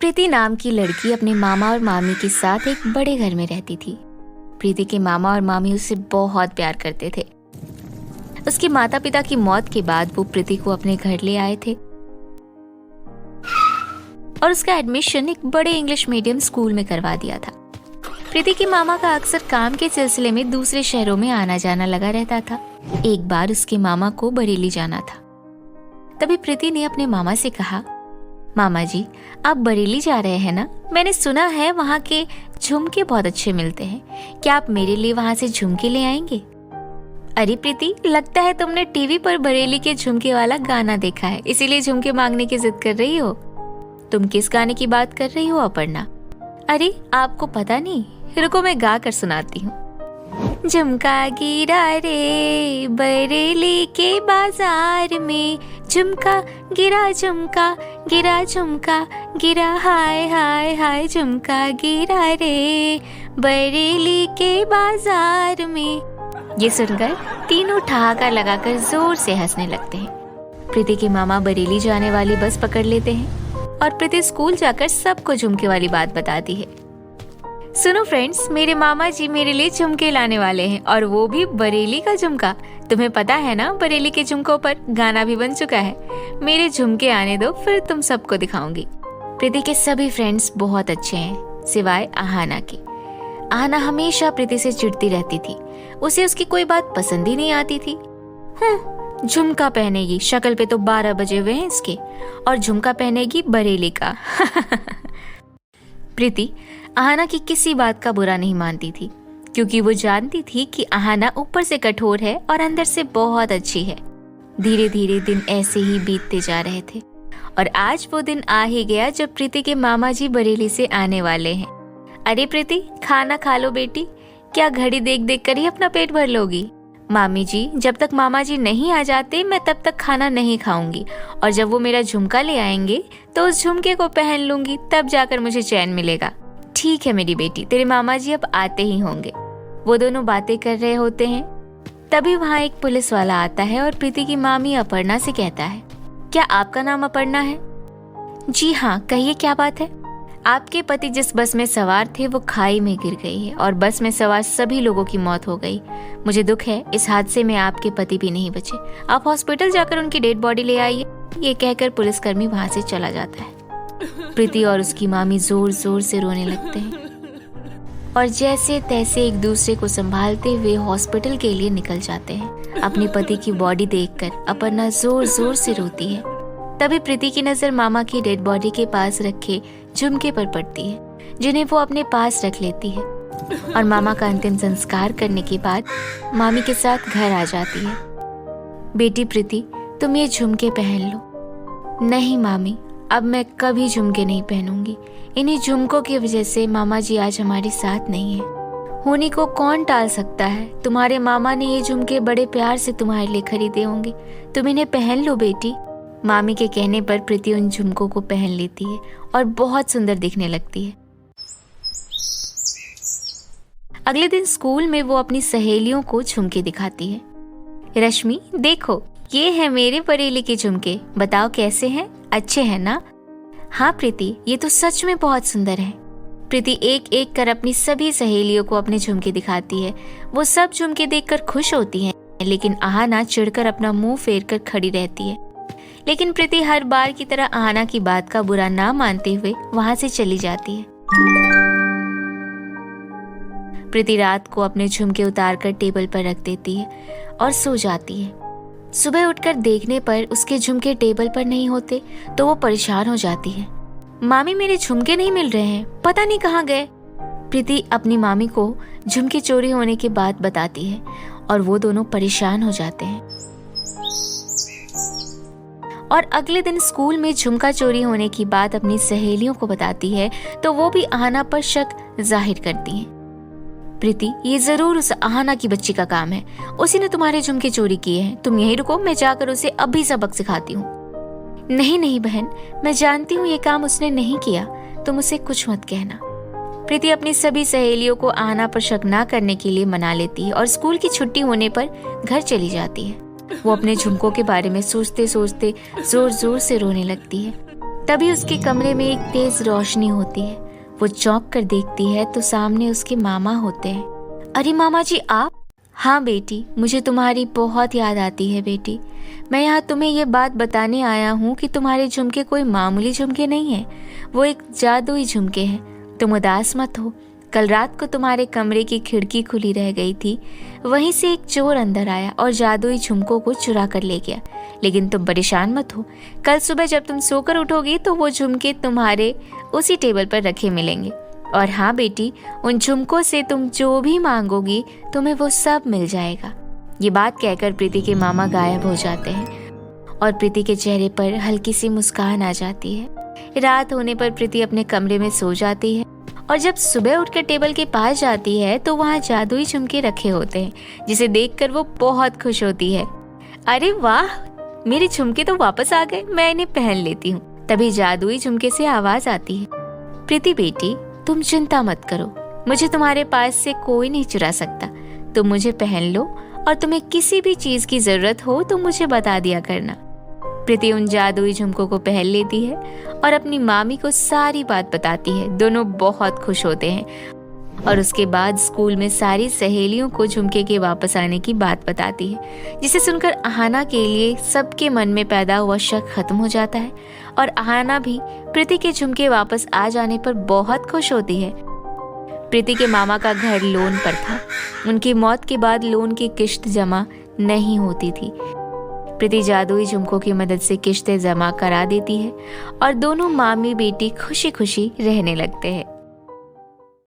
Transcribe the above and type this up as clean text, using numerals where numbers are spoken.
प्रीति नाम की लड़की अपने मामा और मामी के साथ एक बड़े घर में रहती थी। प्रीति के मामा और मामी उसे बहुत प्यार करते थे। उसके माता पिता की मौत के बाद वो प्रीति को अपने घर ले आए थे और उसका एडमिशन एक बड़े इंग्लिश मीडियम स्कूल में करवा दिया था। प्रीति के मामा का अक्सर काम के सिलसिले में दूसरे शहरों में आना जाना लगा रहता था। एक बार उसके मामा को बरेली जाना था। तभी प्रीति ने अपने मामा से कहा, मामा जी, आप बरेली जा रहे हैं ना? मैंने सुना है वहाँ के झुमके बहुत अच्छे मिलते हैं। क्या आप मेरे लिए वहाँ से झुमके ले आएंगे? अरे प्रीति, लगता है तुमने टीवी पर बरेली के झुमके वाला गाना देखा है, इसीलिए झुमके मांगने की जिद कर रही हो। तुम किस गाने की बात कर रही हो अपर्णा? अरे आपको पता नहीं? रुको मैं गा कर सुनाती हूँ। झुमका गिरा रे बरेली के बाजार में, झुमका गिरा झुमका गिरा हाय हाय हाय, झुमका गिरा रे बरेली के बाजार में। ये सुनकर तीनों ठहाका लगाकर जोर से हंसने लगते हैं। प्रीति के मामा बरेली जाने वाली बस पकड़ लेते हैं और प्रीति स्कूल जाकर सबको झुमके वाली बात बताती है। सुनो फ्रेंड्स, मेरे मामा जी मेरे लिए झुमके लाने वाले हैं और वो भी बरेली का झुमका। तुम्हें पता है ना, बरेली के झुमकों पर गाना भी बन चुका है। मेरे झुमके आने दो, फिर तुम सबको दिखाऊंगी। प्रीति के सभी फ्रेंड्स बहुत अच्छे हैं सिवाय आहाना के। आहाना हमेशा प्रीति से चिढ़ती रहती थी। उसे उसकी कोई बात पसंद ही नहीं आती थी। झुमका पहनेगी, शक्ल पे तो 12 बजे हुए हैं इसके, और झुमका पहनेगी बरेली का। प्रीति आहाना की किसी बात का बुरा नहीं मानती थी, क्योंकि वो जानती थी कि आहाना ऊपर से कठोर है और अंदर से बहुत अच्छी है। धीरे धीरे दिन ऐसे ही बीतते जा रहे थे और आज वो दिन आ ही गया जब प्रीति के मामा जी बरेली से आने वाले हैं। अरे प्रीति, खाना खा लो बेटी। क्या घड़ी देख देख कर ही अपना पेट भर लोगी? मामी जी, जब तक मामा जी नहीं आ जाते मैं तब तक खाना नहीं खाऊंगी, और जब वो मेरा झुमका ले आएंगे तो उस झुमके को पहन लूंगी, तब जाकर मुझे चैन मिलेगा। ठीक है मेरी बेटी, तेरे मामा जी अब आते ही होंगे। वो दोनों बातें कर रहे होते हैं, तभी वहाँ एक पुलिस वाला आता है और प्रीति की मामी अपर्णा से कहता है, क्या आपका नाम अपर्णा है? जी हाँ, कहिए क्या बात है? आपके पति जिस बस में सवार थे वो खाई में गिर गई है और बस में सवार सभी लोगों की मौत हो गई। मुझे दुख है, इस हादसे में आपके पति भी नहीं बचे। आप हॉस्पिटल जाकर उनकी डेड बॉडी ले आइए। ये कहकर पुलिसकर्मी वहाँ से चला जाता है। प्रीति और उसकी मामी जोर जोर से रोने लगते हैं और जैसे तैसे एक दूसरे को संभालते हुए हॉस्पिटल के लिए निकल जाते हैं। अपने पति की बॉडी देखकर अपर्णा जोर जोर से रोती है। तभी प्रीति की नजर मामा की डेड बॉडी के पास रखे झुमके पर पड़ती है, जिन्हें वो अपने पास रख लेती है और मामा का अंतिम संस्कार करने के बाद मामी के साथ घर आ जाती है। बेटी प्रीति, तुम ये झुमके पहन लो। नहीं मामी, अब मैं कभी झुमके नहीं पहनूंगी। इन्हीं झुमकों की वजह से मामा जी आज हमारे साथ नहीं है। होनी को कौन टाल सकता है? तुम्हारे मामा ने ये झुमके बड़े प्यार से तुम्हारे लिए खरीदे होंगे, तुम इन्हें पहन लो बेटी। मामी के कहने पर प्रीति उन झुमकों को पहन लेती है और बहुत सुंदर दिखने लगती है। अगले दिन स्कूल में वो अपनी सहेलियों को झुमके दिखाती है। रश्मि, देखो ये है मेरे बरेली के झुमके, बताओ कैसे हैं? अच्छे हैं ना? हाँ प्रीति, ये तो सच में बहुत सुंदर है। प्रीति एक एक कर अपनी सभी सहेलियों को अपने झुमके दिखाती है। वो सब झुमके देखकर खुश होती हैं, लेकिन आहाना चिढ़कर अपना मुंह फेर कर खड़ी रहती है। लेकिन प्रीति हर बार की तरह आहाना की बात का बुरा ना मानते हुए वहां से चली जाती है। प्रीति रात को अपने झुमके उतारकर टेबल पर रख देती है और सो जाती है। सुबह उठकर देखने पर उसके झुमके टेबल पर नहीं होते तो वो परेशान हो जाती है। मामी, मेरे झुमके नहीं मिल रहे हैं, पता नहीं कहाँ गए। प्रीति अपनी मामी को झुमके चोरी होने की बात बताती है और वो दोनों परेशान हो जाते हैं। और अगले दिन स्कूल में झुमका चोरी होने की बात अपनी सहेलियों को बताती है तो वो भी आहाना पर शक जाहिर करती हैं। प्रीति, ये जरूर उस आहाना की बच्ची का काम है, उसी ने तुम्हारे झुमके चोरी किए हैं। तुम यहीं रुको, मैं जाकर उसे अभी सबक सिखाती हूँ। नहीं नहीं बहन, मैं जानती हूँ ये काम उसने नहीं किया, तुम उसे कुछ मत कहना। प्रीति अपनी सभी सहेलियों को आहाना पर शक न करने के लिए मना लेती है और स्कूल की छुट्टी होने पर घर चली जाती है। वो अपने झुमकों के बारे में सोचते सोचते जोर जोर से रोने लगती है। तभी उसके कमरे में एक तेज रोशनी होती है। वो चौंक कर देखती है तो सामने उसके मामा होते हैं। अरे मामा जी आप? हाँ बेटी, मुझे तुम्हारी बहुत याद आती है बेटी। मैं यहाँ तुम्हें ये बात बताने आया हूँ कि तुम्हारे झुमके कोई मामूली झुमके नहीं हैं, वो एक जादुई झुमके हैं। तुम उदास मत हो। कल रात को तुम्हारे कमरे की खिड़की खुली रह गई थी, वहीं से एक चोर अंदर आया और जादुई झुमकों को चुरा कर ले गया। लेकिन तुम परेशान मत हो, कल सुबह जब तुम सोकर उठोगी तो वो झुमके तुम्हारे उसी टेबल पर रखे मिलेंगे। और हाँ बेटी, उन झुमकों से तुम जो भी मांगोगी तुम्हें वो सब मिल जाएगा। ये बात कहकर प्रीति के मामा गायब हो जाते हैं और प्रीति के चेहरे पर हल्की सी मुस्कान आ जाती है। रात होने पर प्रीति अपने कमरे में सो जाती है और जब सुबह उठकर टेबल के पास जाती है तो वहाँ जादुई झुमके रखे होते हैं, जिसे देखकर वो बहुत खुश होती है। अरे वाह, मेरे झुमके तो वापस आ गए, मैं इन्हें पहन लेती हूँ। तभी जादुई झुमके से आवाज आती है, प्रीति बेटी तुम चिंता मत करो, मुझे तुम्हारे पास से कोई नहीं चुरा सकता। तुम मुझे पहन लो और तुम्हें किसी भी चीज की जरूरत हो तो मुझे बता दिया करना। प्रीति उन जादुई झुमकों को पहन लेती है और अपनी मामी को सारी बात बताती है। दोनों बहुत खुश होते हैं और उसके बाद स्कूल में सारी सहेलियों को झुमके के वापस आने की बात बताती है, जिसे सुनकर अहाना के लिए सबके मन में पैदा हुआ शक खत्म हो जाता है और अहाना भी प्रीति के झुमके वापस आ जाने पर बहुत खुश होती है। प्रीति के मामा का घर लोन पर था। उनकी मौत के बाद लोन की किश्त जमा नहीं होती थी। प्रीति जादुई झुमकों की मदद से किश्तें जमा करा देती है और दोनों मामी बेटी खुशी खुशी रहने लगते हैं।